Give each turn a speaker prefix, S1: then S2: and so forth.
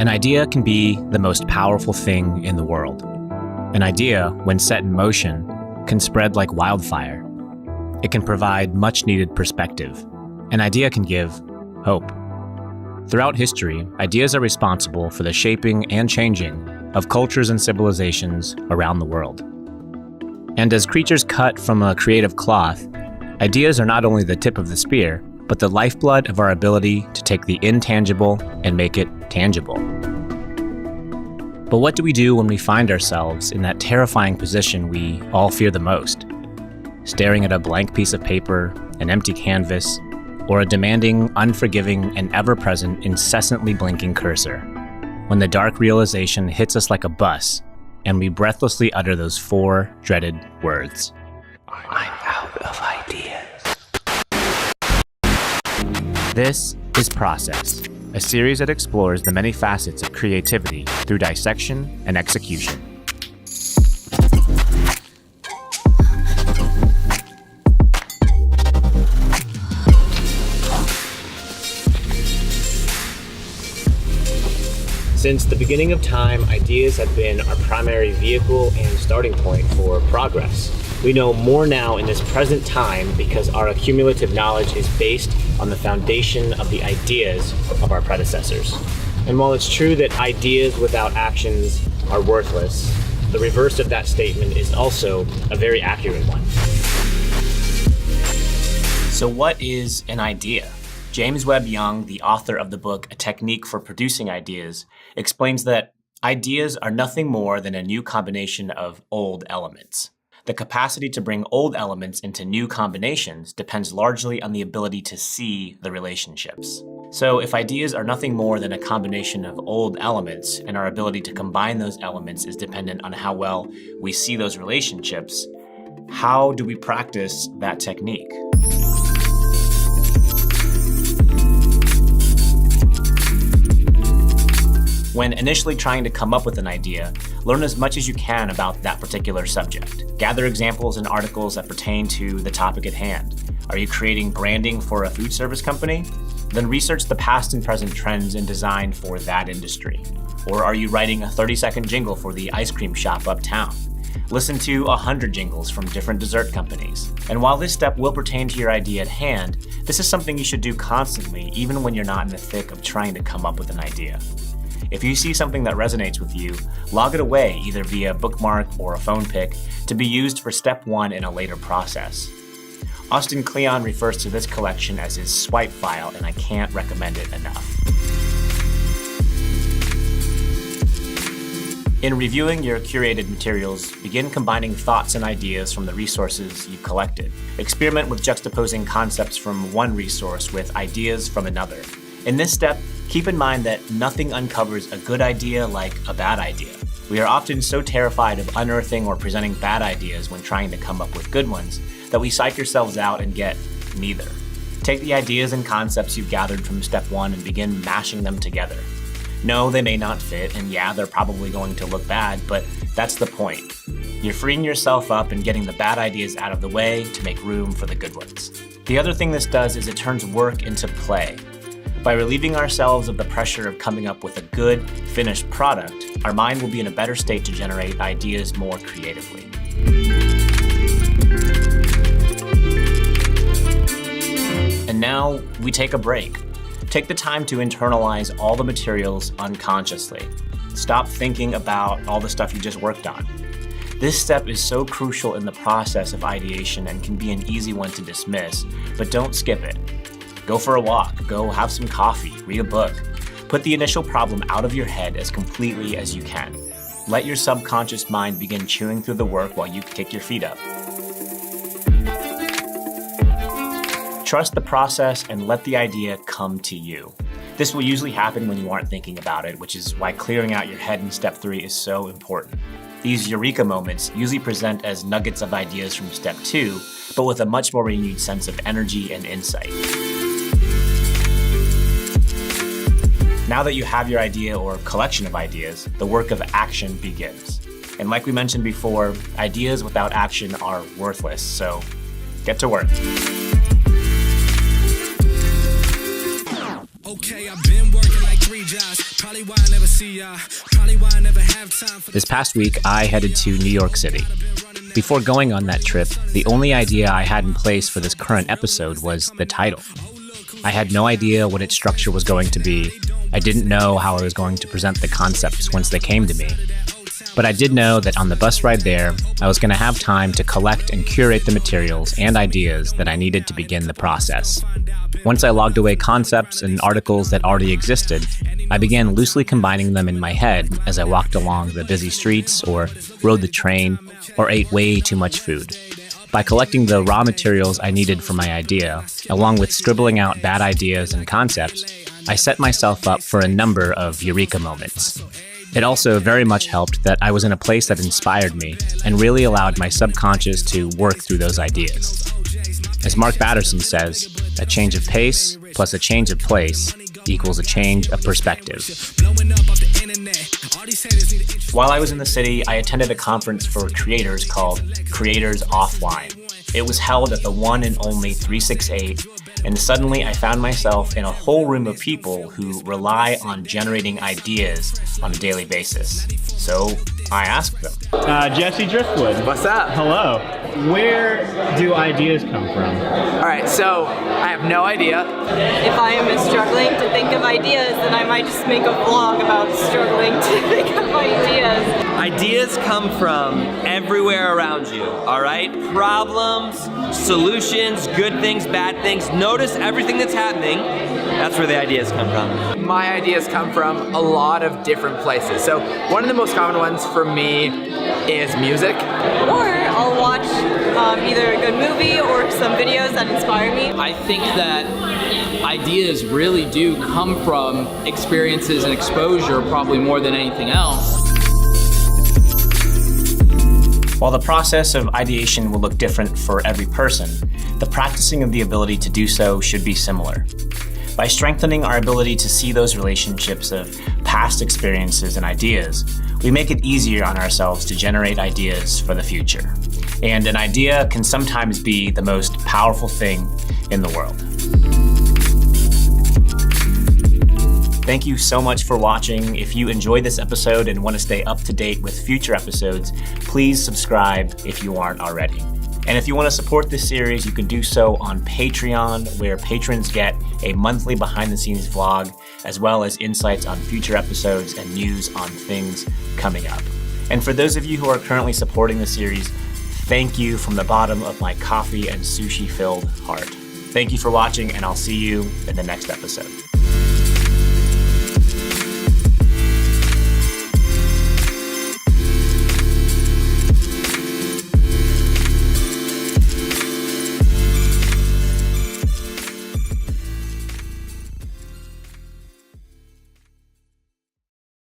S1: An idea can be the most powerful thing in the world. An idea, when set in motion, can spread like wildfire. It can provide much-needed perspective. An idea can give hope. Throughout history, ideas are responsible for the shaping and changing of cultures and civilizations around the world. And as creatures cut from a creative cloth, ideas are not only the tip of the spear, but the lifeblood of our ability to take the intangible and make it tangible. But what do we do when we find ourselves in that terrifying position we all fear the most? Staring at a blank piece of paper, an empty canvas, or a demanding, unforgiving, and ever-present, incessantly blinking cursor. When the dark realization hits us like a bus, and we breathlessly utter those four dreaded words. I'm out of ideas. This is Process, a series that explores the many facets of creativity through dissection and execution. Since the beginning of time, ideas have been our primary vehicle and starting point for progress. We know more now in this present time because our accumulative knowledge is based on the foundation of the ideas of our predecessors. And while it's true that ideas without actions are worthless, the reverse of that statement is also a very accurate one. So what is an idea? James Webb Young, the author of the book A Technique for Producing Ideas, explains that ideas are nothing more than a new combination of old elements. The capacity to bring old elements into new combinations depends largely on the ability to see the relationships. So if ideas are nothing more than a combination of old elements, and our ability to combine those elements is dependent on how well we see those relationships, how do we practice that technique? When initially trying to come up with an idea, learn as much as you can about that particular subject. Gather examples and articles that pertain to the topic at hand. Are you creating branding for a food service company? Then research the past and present trends in design for that industry. Or are you writing a 30-second jingle for the ice cream shop uptown? Listen to 100 jingles from different dessert companies. And while this step will pertain to your idea at hand, this is something you should do constantly, even when you're not in the thick of trying to come up with an idea. If you see something that resonates with you, log it away either via bookmark or a phone pic to be used for step one in a later process. Austin Kleon refers to this collection as his swipe file, and I can't recommend it enough. In reviewing your curated materials, begin combining thoughts and ideas from the resources you've collected. Experiment with juxtaposing concepts from one resource with ideas from another. In this step, keep in mind that nothing uncovers a good idea like a bad idea. We are often so terrified of unearthing or presenting bad ideas when trying to come up with good ones that we psych ourselves out and get neither. Take the ideas and concepts you've gathered from step one and begin mashing them together. No, they may not fit, and yeah, they're probably going to look bad, but that's the point. You're freeing yourself up and getting the bad ideas out of the way to make room for the good ones. The other thing this does is it turns work into play. By relieving ourselves of the pressure of coming up with a good, finished product, our mind will be in a better state to generate ideas more creatively. And now we take a break. Take the time to internalize all the materials unconsciously. Stop thinking about all the stuff you just worked on. This step is so crucial in the process of ideation and can be an easy one to dismiss, but don't skip it. Go for a walk, go have some coffee, read a book. Put the initial problem out of your head as completely as you can. Let your subconscious mind begin chewing through the work while you kick your feet up. Trust the process and let the idea come to you. This will usually happen when you aren't thinking about it, which is why clearing out your head in step 3 is so important. These eureka moments usually present as nuggets of ideas from step 2, but with a much more renewed sense of energy and insight. Now that you have your idea or collection of ideas, the work of action begins. And like we mentioned before, ideas without action are worthless, so get to work. This past week, I headed to New York City. Before going on that trip, the only idea I had in place for this current episode was the title. I had no idea what its structure was going to be. I didn't know how I was going to present the concepts once they came to me. But I did know that on the bus ride there, I was going to have time to collect and curate the materials and ideas that I needed to begin the process. Once I logged away concepts and articles that already existed, I began loosely combining them in my head as I walked along the busy streets or rode the train or ate way too much food. By collecting the raw materials I needed for my idea, along with scribbling out bad ideas and concepts, I set myself up for a number of eureka moments. It also very much helped that I was in a place that inspired me and really allowed my subconscious to work through those ideas. As Mark Batterson says, a change of pace plus a change of place equals a change of perspective. While I was in the city, I attended a conference for creators called Creators Offline. It was held at the one and only 368, and suddenly I found myself in a whole room of people who rely on generating ideas on a daily basis. So I asked them.
S2: Jesse Driftwood.
S3: What's up?
S2: Hello. Where do ideas come from?
S3: All right, so I have no idea.
S4: If I am struggling to think of ideas, then I might just make a vlog about struggling to think of ideas.
S5: Ideas come from everywhere around you, all right? Problems, solutions, good things, bad things. Notice everything that's happening. That's where the ideas come from.
S3: My ideas come from a lot of different places. So one of the most common ones for me is music.
S4: Or I'll watch either a good movie or some videos that inspire me.
S6: I think that ideas really do come from experiences and exposure probably more than anything else.
S1: While the process of ideation will look different for every person, the practicing of the ability to do so should be similar. By strengthening our ability to see those relationships of past experiences and ideas, we make it easier on ourselves to generate ideas for the future. And an idea can sometimes be the most powerful thing in the world. Thank you so much for watching. If you enjoyed this episode and want to stay up to date with future episodes, please subscribe if you aren't already. And if you want to support this series, you can do so on Patreon, where patrons get a monthly behind-the-scenes vlog, as well as insights on future episodes and news on things coming up. And for those of you who are currently supporting the series, thank you from the bottom of my coffee and sushi-filled heart. Thank you for watching, and I'll see you in the next episode.